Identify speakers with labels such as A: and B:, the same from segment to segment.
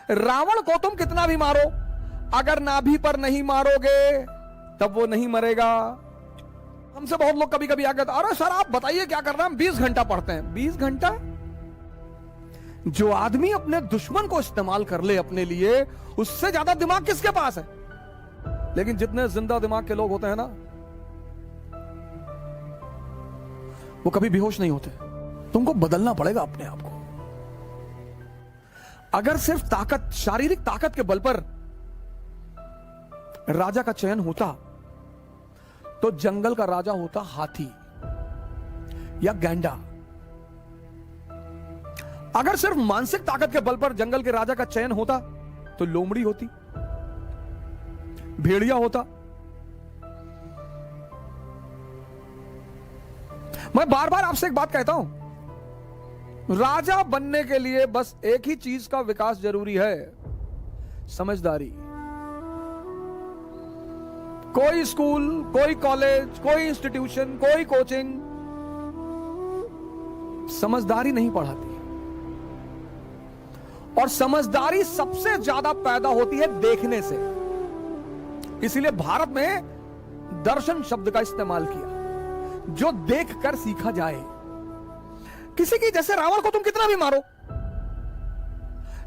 A: रावण को तुम कितना भी मारो, अगर नाभि पर नहीं मारोगे तब वो नहीं मरेगा। हमसे बहुत लोग कभी कभी आके अरे सर आप बताइए क्या करना है, हम 20 घंटा पढ़ते हैं। 20 घंटा? जो आदमी अपने दुश्मन को इस्तेमाल कर ले अपने लिए, उससे ज्यादा दिमाग किसके पास है? लेकिन जितने जिंदा दिमाग के लोग होते हैं ना, वो कभी बेहोश नहीं होते। तुमको बदलना पड़ेगा अपने आप को। अगर सिर्फ ताकत, शारीरिक ताकत के बल पर राजा का चयन होता तो जंगल का राजा होता हाथी या गैंडा। अगर सिर्फ मानसिक ताकत के बल पर जंगल के राजा का चयन होता तो लोमड़ी होती, भेड़िया होता। मैं बार बार आपसे एक बात कहता हूं, राजा बनने के लिए बस एक ही चीज का विकास जरूरी है, समझदारी। कोई स्कूल, कोई कॉलेज, कोई इंस्टीट्यूशन, कोई कोचिंग समझदारी नहीं पढ़ाती। और समझदारी सबसे ज्यादा पैदा होती है देखने से। इसीलिए भारत में दर्शन शब्द का इस्तेमाल किया, जो देखकर सीखा जाए। किसी की, जैसे रावण को तुम कितना भी मारो,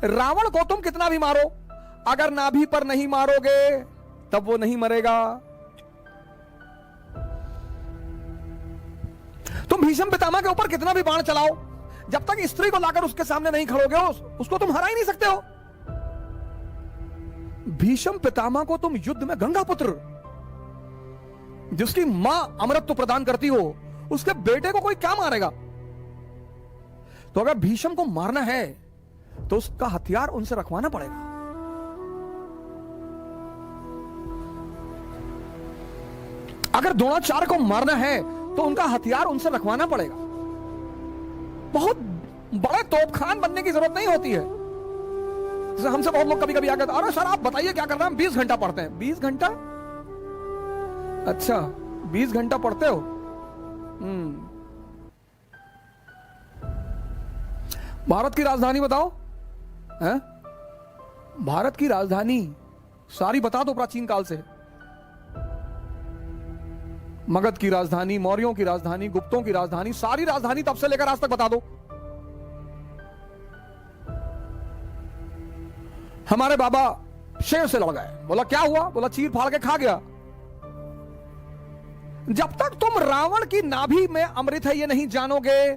A: रावण को तुम कितना भी मारो, अगर नाभि पर नहीं मारोगे तब वो नहीं मरेगा। तुम भीष्म पितामह के ऊपर कितना भी बाण चलाओ, जब तक स्त्री को लाकर उसके सामने नहीं खड़ोगे उसको तुम हरा ही नहीं सकते हो। भीष्म पितामह को तुम युद्ध में गंगा पुत्र, जिसकी मां अमृत प्रदान करती हो, उसके बेटे को कोई क्या मारेगा? तो अगर भीष्म को मारना है तो उसका हथियार उनसे रखवाना पड़ेगा। अगर द्रोणाचार्य को मारना है तो उनका हथियार उनसे रखवाना पड़ेगा। बहुत बड़े तोपखान बनने की जरूरत नहीं होती है। जैसे हमसे बहुत लोग कभी कभी आके अरे सर आप बताइए क्या करना है, हम 20 घंटा पढ़ते हैं। 20 घंटा? अच्छा 20 घंटा पढ़ते हो? भारत की राजधानी बताओ है? भारत की राजधानी सारी बता दो प्राचीन काल से। मगध की राजधानी, मौर्यों की राजधानी, गुप्तों की राजधानी, सारी राजधानी तब से लेकर आज तक बता दो। हमारे बाबा शेर से लड़ गए, बोला क्या हुआ? बोला चीर फाड़ के खा गया। जब तक तुम रावण की नाभि में अमृत है ये नहीं जानोगे,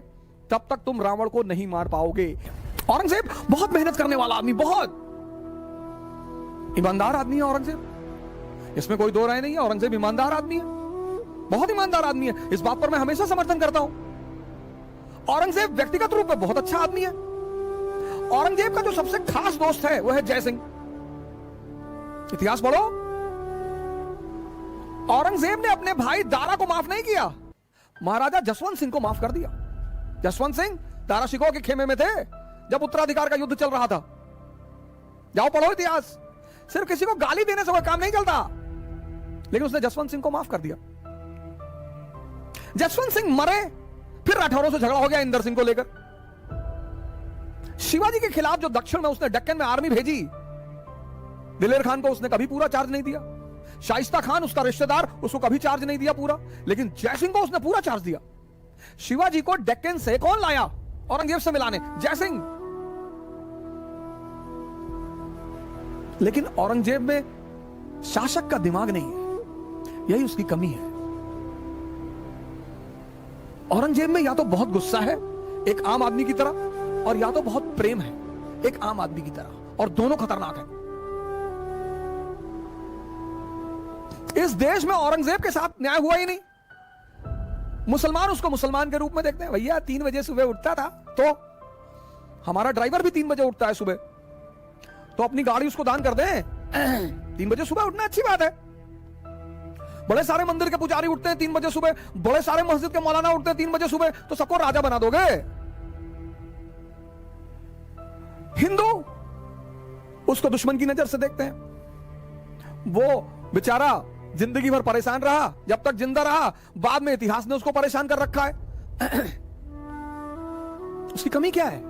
A: तब तक तुम रावण को नहीं मार पाओगे। औरंगजेब बहुत मेहनत करने वाला आदमी, बहुत ईमानदार आदमी है औरंगजेब, इसमें कोई दो राय नहीं है। औरंगजेब ईमानदार आदमी है, बहुत ईमानदार आदमी है। इस बात पर मैं हमेशा समर्थन करता हूं। औरंगजेब व्यक्तिगत रूप में बहुत अच्छा आदमी है। औरंगजेब का जो सबसे खास दोस्त है वह है जय सिंह। इतिहास पढ़ो, औरंगजेब ने अपने भाई दारा को माफ नहीं किया, महाराजा जसवंत सिंह को माफ कर दिया। जसवंत सिंह दारा शिकोह के खेमे में थे जब उत्तराधिकार का युद्ध चल रहा था। जाओ पढ़ो इतिहास। सिर्फ किसी को गाली देने से कोई काम नहीं चलता, लेकिन उसने जसवंत सिंह को माफ कर दिया। जसवंत सिंह मरे, फिर राठौरों से झगड़ा हो गया इंदर सिंह को लेकर। शिवाजी के खिलाफ जो दक्षिण में उसने डेक्कन में आर्मी भेजी, दिलेर खान को उसने कभी पूरा चार्ज नहीं दिया। शाइस्ता खान उसका रिश्तेदार, उसको कभी चार्ज नहीं दिया पूरा, लेकिन जय सिंह को उसने पूरा चार्ज दिया। शिवाजी को डेक्कन से कौन लाया औरंगजेब से मिलाने? जय सिंह। लेकिन औरंगजेब में शासक का दिमाग नहीं है, यही उसकी कमी है। औरंगजेब में या तो बहुत गुस्सा है एक आम आदमी की तरह, और या तो बहुत प्रेम है एक आम आदमी की तरह, और दोनों खतरनाक है। इस देश में औरंगजेब के साथ न्याय हुआ ही नहीं। मुसलमान उसको मुसलमान के रूप में देखते हैं। भैया 3 बजे सुबह उठता था, तो हमारा ड्राइवर भी 3 बजे उठता है सुबह, तो अपनी गाड़ी उसको दान कर दें। 3 बजे सुबह उठना अच्छी बात है। बड़े सारे मंदिर के पुजारी उठते हैं 3 बजे सुबह, बड़े सारे मस्जिद के मौलाना उठते हैं 3 बजे सुबह, तो सबको राजा बना दोगे? हिंदू उसको दुश्मन की नजर से देखते हैं। वो बेचारा जिंदगी भर परेशान रहा, जब तक जिंदा रहा, बाद में इतिहास ने उसको परेशान कर रखा है। उसकी कमी क्या है?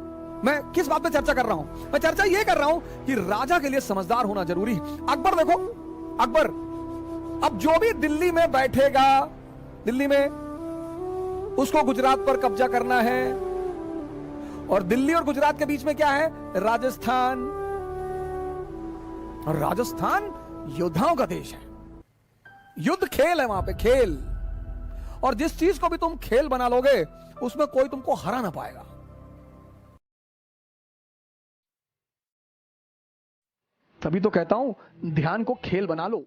A: मैं किस बात पे चर्चा कर रहा हूं? मैं चर्चा यह कर रहा हूं कि राजा के लिए समझदार होना जरूरी है। अकबर देखो, अकबर अब जो भी दिल्ली में बैठेगा, दिल्ली में उसको गुजरात पर कब्जा करना है, और दिल्ली और गुजरात के बीच में क्या है? राजस्थान। और राजस्थान योद्धाओं का देश है, युद्ध खेल है वहां पे, खेल। और जिस चीज को भी तुम खेल बना लोगे उसमें कोई तुमको हरा ना पाएगा। तभी तो कहता हूं ध्यान को खेल बना लो।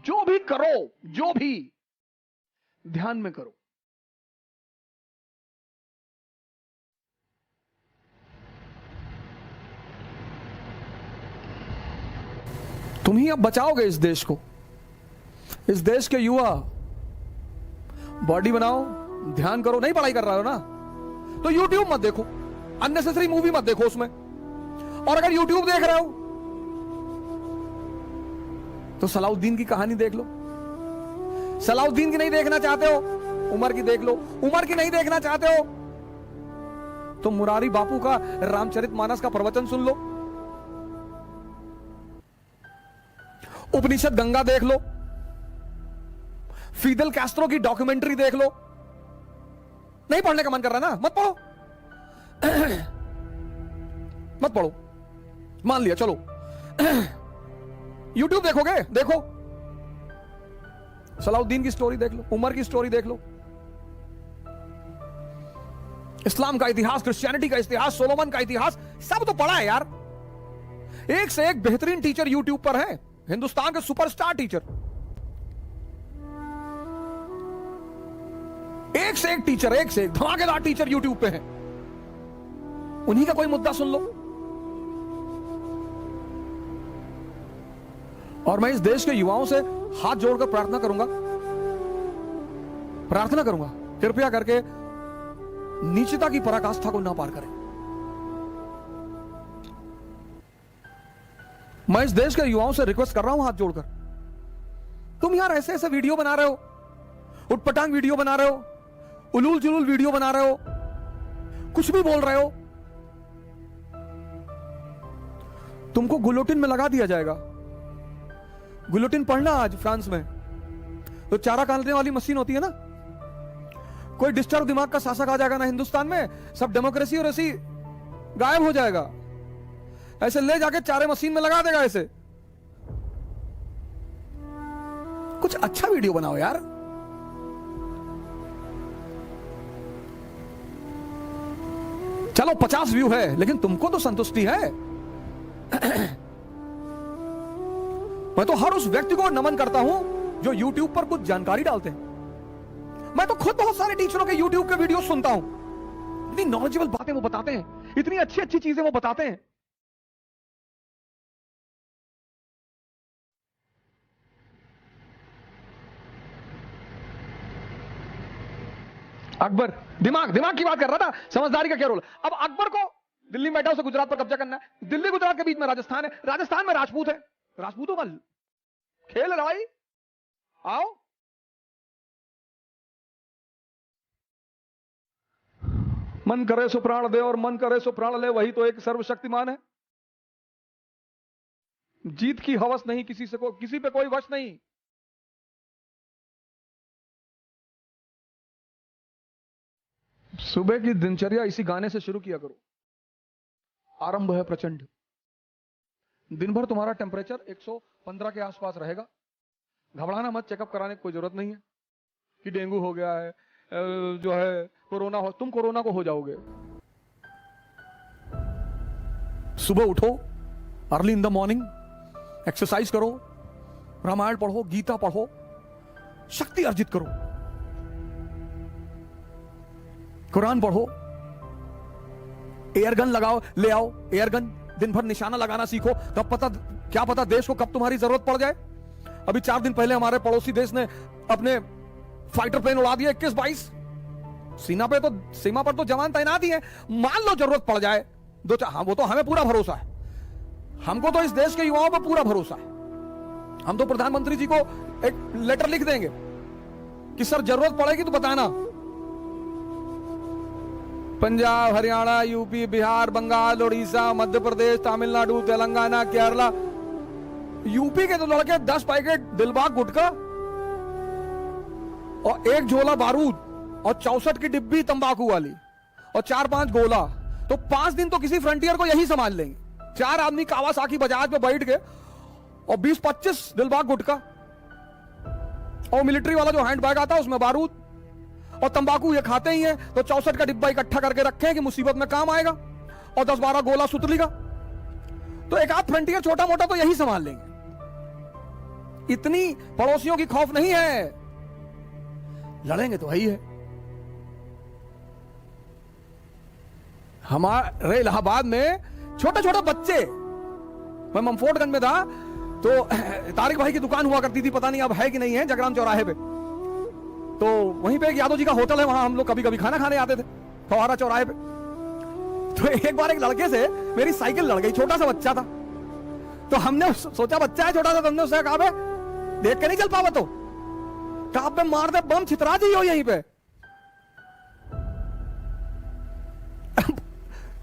A: जो भी करो, जो भी ध्यान में करो। तुम ही अब बचाओगे इस देश को। इस देश के युवा बॉडी बनाओ, ध्यान करो। नहीं पढ़ाई कर रहे हो ना तो YouTube मत देखो, अननेसेसरी मूवी मत देखो उसमें। और अगर YouTube देख रहे हो तो सलाउद्दीन की कहानी देख लो। सलाउद्दीन की नहीं देखना चाहते हो, उमर की देख लो। उमर की नहीं देखना चाहते हो तो मुरारी बापू का रामचरितमानस का प्रवचन सुन लो। उपनिषद गंगा देख लो। फिदेल कैस्ट्रो की डॉक्यूमेंट्री देख लो। नहीं पढ़ने का मन कर रहा ना, मत पढ़ो। मत पढ़ो, मान लिया, चलो। YouTube देखोगे, देखो। सलाउद्दीन की स्टोरी देख लो, उमर की स्टोरी देख लो, इस्लाम का इतिहास, क्रिश्चियनिटी का इतिहास, सोलोमन का इतिहास, सब तो पढ़ा है यार। एक से एक बेहतरीन टीचर YouTube पर है, हिंदुस्तान के सुपरस्टार टीचर। एक से एक टीचर, एक से एक धमाकेदार टीचर YouTube पे है। उन्हीं का कोई मुद्दा सुन लो। और मैं इस देश के युवाओं से हाथ जोड़कर प्रार्थना करूंगा, कृपया करके नीचता की पराकाष्ठा को ना पार करें। मैं इस देश के युवाओं से रिक्वेस्ट कर रहा हूं हाथ जोड़कर, तुम यार ऐसे ऐसे वीडियो बना रहे हो, उटपटांग वीडियो बना रहे हो, उलूल जुलूल वीडियो बना रहे हो, कुछ भी बोल रहे हो, तुमको गुलोटिन में लगा दिया जाएगा। गुलोटिन पढ़ना आज फ्रांस में तो चारा काटने वाली मशीन होती है ना, कोई डिस्टर्ब दिमाग का शासक आ जाएगा ना हिंदुस्तान में, सब डेमोक्रेसी और ऐसी गायब हो जाएगा। ऐसे ले जाके चारे मशीन में लगा देगा। ऐसे कुछ अच्छा वीडियो बनाओ यार। चलो 50 व्यू है लेकिन तुमको तो संतुष्टि है। मैं तो हर उस व्यक्ति को नमन करता हूं जो YouTube पर कुछ जानकारी डालते हैं। मैं तो खुद बहुत सारे टीचरों के YouTube के वीडियो सुनता हूं, इतनी नॉलेजेबल बातें वो बताते हैं, इतनी अच्छी अच्छी चीजें वो बताते हैं। अकबर दिमाग की बात कर रहा था, समझदारी का क्या रोल। अब अकबर को दिल्ली में बैठा उसे गुजरात पर कब्जा करना है। दिल्ली गुजरात के बीच में राजस्थान है, राजस्थान में राजपूत है, राजपूतों का खेल लड़ाई। आओ मन करे सो प्राण दे और मन करे सो प्राण ले, वही तो एक सर्वशक्तिमान है। जीत की हवस नहीं, किसी पे कोई वश नहीं। सुबह की दिनचर्या इसी गाने से शुरू किया करो। आरंभ है प्रचंड। दिन भर तुम्हारा टेम्परेचर 115 के आसपास रहेगा। घबराना मत, चेकअप कराने की कोई जरूरत नहीं है कि डेंगू हो गया है, जो है कोरोना हो। तुम कोरोना को हो जाओगे। सुबह उठो, early in the morning, exercise करो, रामायण पढ़ो, गीता पढ़ो, शक्ति अर्जित करो, कुरान पढ़ो, एयर गन लगाओ, ले आओ एयर गन, दिन भर निशाना लगाना सीखो। क्या पता देश को कब तुम्हारी जरूरत पड़ जाए। अभी 4 दिन पहले हमारे पड़ोसी देश ने अपने फाइटर प्लेन उड़ा दिए 21-22। सीमा पर तो जवान तैनात ही है, मान लो जरूरत पड़ जाए हाँ, वो तो हमें पूरा भरोसा है। हमको तो इस देश के युवाओं पर पूरा भरोसा है। हम तो प्रधानमंत्री जी को एक लेटर लिख देंगे कि सर जरूरत पड़ेगी तो बताना। पंजाब, हरियाणा, यूपी, बिहार, बंगाल, उड़ीसा, मध्य प्रदेश, तमिलनाडु, तेलंगाना, केरला। यूपी के तो लड़के 10 पैकेट दिलबाग गुटखा और 1 झोला बारूद और 64 की डिब्बी तंबाकू वाली और 4-5 गोला, तो 5 दिन तो किसी फ्रंटियर को यही संभाल लेंगे। 4 आदमी कावासाकी बजाज पे बैठ के और 20-25 दिलबाग गुटखा और मिलिट्री वाला जो हैंड बैग आता है उसमें बारूद और तंबाकू, ये खाते ही हैं, तो 64 का डिब्बा इकट्ठा करके रखें कि मुसीबत में काम आएगा, और 10-12 गोला सुतली का, तो एक आध फ्रंटियर छोटा मोटा तो यही संभाल लेंगे। इतनी पड़ोसियों की खौफ नहीं है, लड़ेंगे तो वही है। हमारे इलाहाबाद में छोटे छोटे बच्चे, मैं ममफोर्टगंज में था तो तारिक भाई की दुकान हुआ करती थी, पता नहीं अब है कि नहीं है, जगराम चौराहे पे, तो वहीं पे एक यादव जी का होटल है, वहां हम लोग कभी कभी खाना खाने आते थे फवारा चौराहे पे। तो एक बार एक लड़के से मेरी साइकिल लड़ गई, छोटा सा बच्चा था, तो हमने सोचा बच्चा है छोटा सा, तो हमने उससे कहा देख के नहीं चल पावा, तो कहा पे मार दे बम, छितरा जी हो यहीं पे।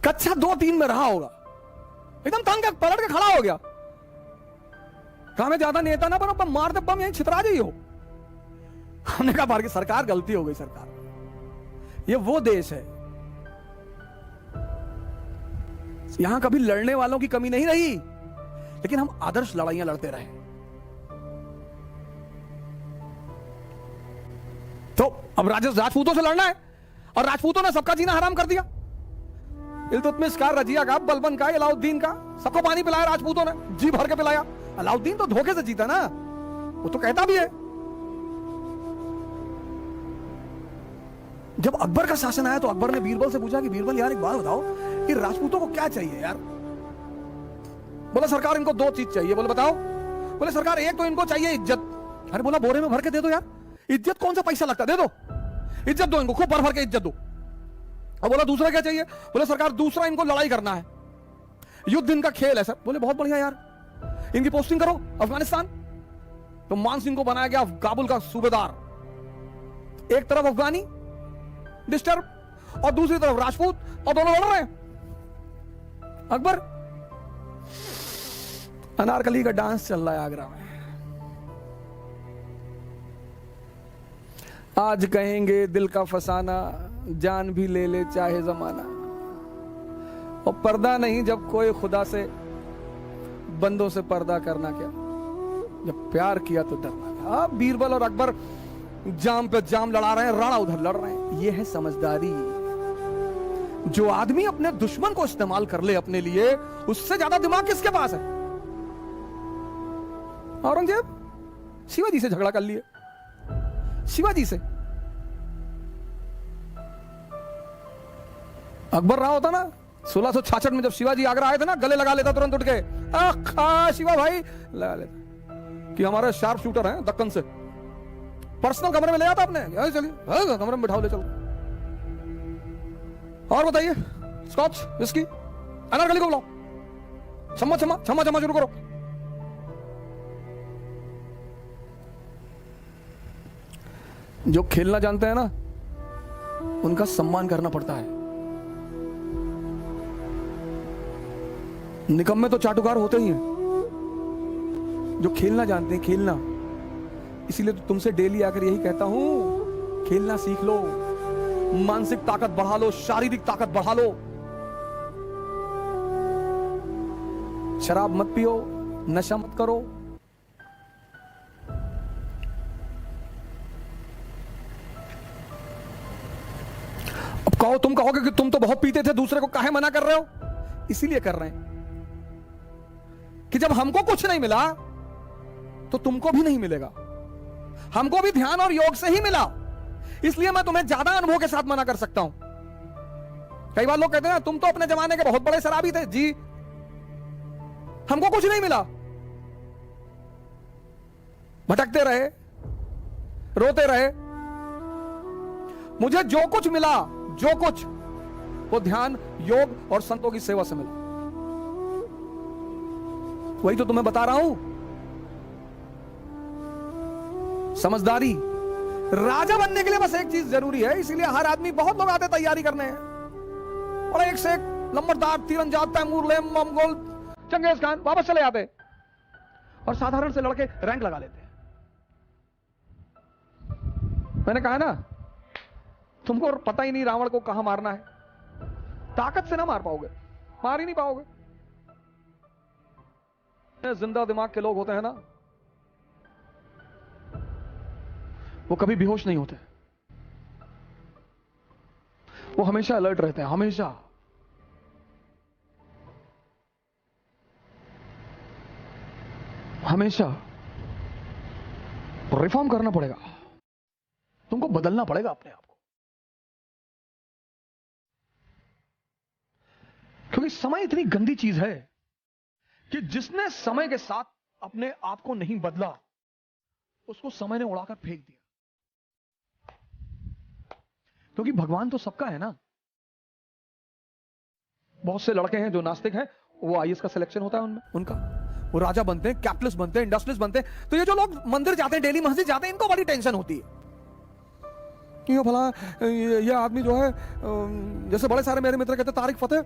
A: कक्षा 2-3 में रहा होगा, एकदम तंग पलट के खड़ा हो गया, कहा मैं ज्यादा नेता ना बनो, पर मार दे बम यहीं छितरा जी हो। हमने कहा बार की सरकार गलती हो गई, सरकार ये वो देश है यहां कभी लड़ने वालों की कमी नहीं रही, लेकिन हम आदर्श लड़ाइयां लड़ते रहे। तो अब राजपूतों से लड़ना है, और राजपूतों ने सबका जीना हराम कर दिया। इल्तुतमिश का, रजिया का, बलबन का, अलाउद्दीन का, सबको पानी पिलाया राजपूतों ने, जी भर के पिलाया। अलाउद्दीन तो धोखे से जीता ना, वो तो कहता भी है। जब अकबर का शासन आया तो अकबर ने बीरबल से पूछा कि बीरबल यार एक बात बताओ कि राजपूतों को क्या चाहिए यार। बोला सरकार इनको 2 चीज चाहिए। बोले बताओ। बोले सरकार एक तो इनको चाहिए इज्जत। अरे बोला बोरे में भर के दे दो यार, इज्जत कौन सा पैसा लगता, दे दो इज्जत, दो इनको खूब भर भर के इज्जत दो। और बोला दूसरा क्या चाहिए। बोले सरकार दूसरा इनको लड़ाई करना है, युद्ध इनका खेल है सर। बोले बहुत बढ़िया यार, इनकी पोस्टिंग करो अफगानिस्तान। तो मान सिंह को बनाया गया काबुल का सूबेदार, एक तरफ अफगानी डिस्टर्ब और दूसरी तरफ राजपूत, और दोनों लड़ रहे हैं। अकबर, अनारकली का डांस चल रहा है आगरा में। आज कहेंगे दिल का फसाना, जान भी ले ले चाहे जमाना। और पर्दा नहीं जब कोई खुदा से, बंदों से पर्दा करना क्या, जब प्यार किया तो डरना क्या। अब बीरबल और अकबर जाम पे जाम लड़ा रहे हैं, राणा उधर लड़ रहे हैं। यह है समझदारी। जो आदमी अपने दुश्मन को इस्तेमाल कर ले अपने लिए, उससे ज्यादा दिमाग किसके पास है। औरंगजेब शिवाजी से झगड़ा कर लिए, शिवाजी से। अकबर रहा होता ना 1666 में, जब शिवाजी आगरा आए थे ना, गले लगा लेता तुरंत उठ के, शिवा भाई लगा लेता कि हमारे शार्प शूटर हैं दक्कन से। पर्सनल कमरे में ले आता अपने, चलिए कमरे में बिठाओ ले चलो। और बताइए, स्कॉच विस्की, अनारकली को बुलाओ, क्षमा क्षमा क्षमा क्षमा शुरू करो। जो खेलना जानते हैं ना, उनका सम्मान करना पड़ता है। निकम्मे तो चाटुकार होते ही हैं, जो खेलना जानते हैं, खेलना। इसीलिए तो तुमसे डेली आकर यही कहता हूं, खेलना सीख लो, मानसिक ताकत बढ़ा लो, शारीरिक ताकत बढ़ा लो। शराब मत पियो, नशा मत करो। अब कहो, तुम कहोगे कि तुम तो बहुत पीते थे, दूसरे को काहे मना कर रहे हो। इसीलिए कर रहे हैं कि जब हमको कुछ नहीं मिला तो तुमको भी नहीं मिलेगा। हमको भी ध्यान और योग से ही मिला, इसलिए मैं तुम्हें ज्यादा अनुभव के साथ मना कर सकता हूं। कई बार लोग कहते हैं ना, तुम तो अपने जमाने के बहुत बड़े शराबी थे। जी, हमको कुछ नहीं मिला, भटकते रहे, रोते रहे। मुझे जो कुछ मिला, जो कुछ, वो ध्यान, योग और संतों की सेवा से मिला। वही तो तुम्हें बता रहा हूं। समझदारी। राजा बनने के लिए बस एक चीज जरूरी है, इसीलिए हर आदमी, बहुत लोग आते तैयारी करने हैं, और एक से एक लंबरदार तीरंदाज तैमूर, मंगोल, चंगेज खान वापस चले आते और साधारण से लड़के रैंक लगा लेते। मैंने कहा ना, तुमको पता ही नहीं रावण को कहां मारना है। ताकत से ना मार पाओगे, मार ही नहीं पाओगे। जिंदा दिमाग के लोग होते हैं ना, वो कभी बेहोश नहीं होते, वो हमेशा अलर्ट रहते हैं, हमेशा। हमेशा रिफॉर्म करना पड़ेगा, तुमको बदलना पड़ेगा अपने आप को, क्योंकि समय इतनी गंदी चीज है कि जिसने समय के साथ अपने आप को नहीं बदला, उसको समय ने उड़ाकर फेंक दिया। क्योंकि भगवान तो सबका है ना। बहुत से लड़के हैं जो नास्तिक हैं, वो आईएएस का सिलेक्शन होता है उनमें, उनका वो राजा बनते हैं, कैपिटलिस्ट बनते हैं, इंडस्ट्रियलिस्ट बनते हैं। तो ये जो लोग मंदिर जाते हैं, डेली मस्जिद जाते हैं, इनको बड़ी टेंशन होती है कि ये भला ये आदमी जो है, जैसे बड़े सारे मेरे मित्र कहते तारिक फतेह,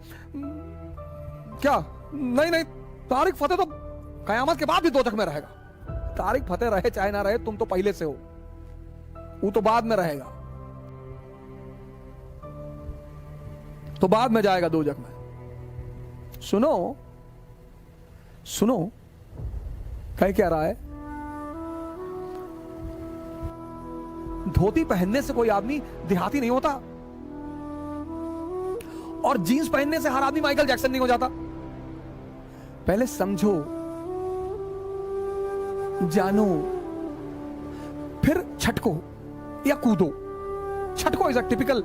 A: क्या नहीं नहीं, तारिक फतेह तो कयामत के बाद भी दोजख में रहेगा। तारिक फतेह रहे चाहे ना रहे, तुम तो पहले से हो, वो तो बाद में रहेगा, तो बाद में जाएगा दोजख में। सुनो सुनो, कह क्या रहा है, धोती पहनने से कोई आदमी देहाती नहीं होता, और जीन्स पहनने से हर आदमी माइकल जैक्सन नहीं हो जाता। पहले समझो, जानो, फिर छटको या कूदो। छटको इज अ टिपिकल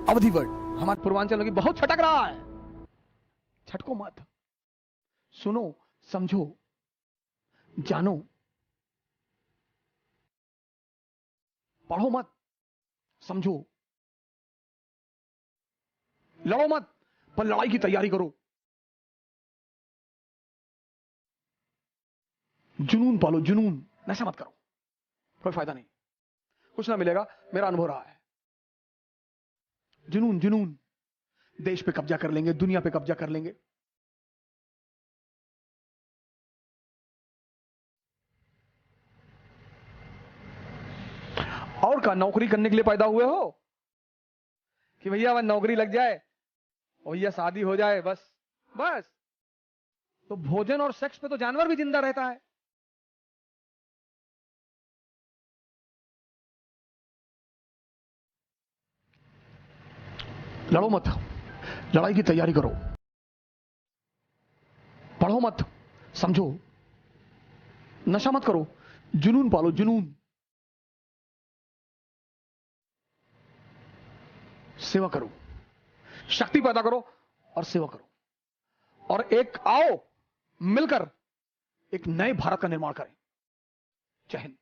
A: अवधि वर्ड, हमारे पूर्वांचल की बहुत छटक रहा है। छटको मत, सुनो, समझो, जानो, पढ़ो मत, समझो, लड़ो मत, पर लड़ाई की तैयारी करो। जुनून पालो, जुनून, नशा मत करो, कोई फायदा नहीं, कुछ ना मिलेगा, मेरा अनुभव रहा है। जुनून जुनून, देश पे कब्जा कर लेंगे, दुनिया पे कब्जा कर लेंगे। और का नौकरी करने के लिए पैदा हुए हो कि भैया वह नौकरी लग जाए, भैया शादी हो जाए, बस बस। तो भोजन और सेक्स पे तो जानवर भी जिंदा रहता है। लड़ो मत, लड़ाई की तैयारी करो, पढ़ो मत, समझो, नशा मत करो, जुनून पालो, जुनून, सेवा करो, शक्ति पैदा करो और सेवा करो, और एक आओ मिलकर एक नए भारत का निर्माण करें। जय हिंद।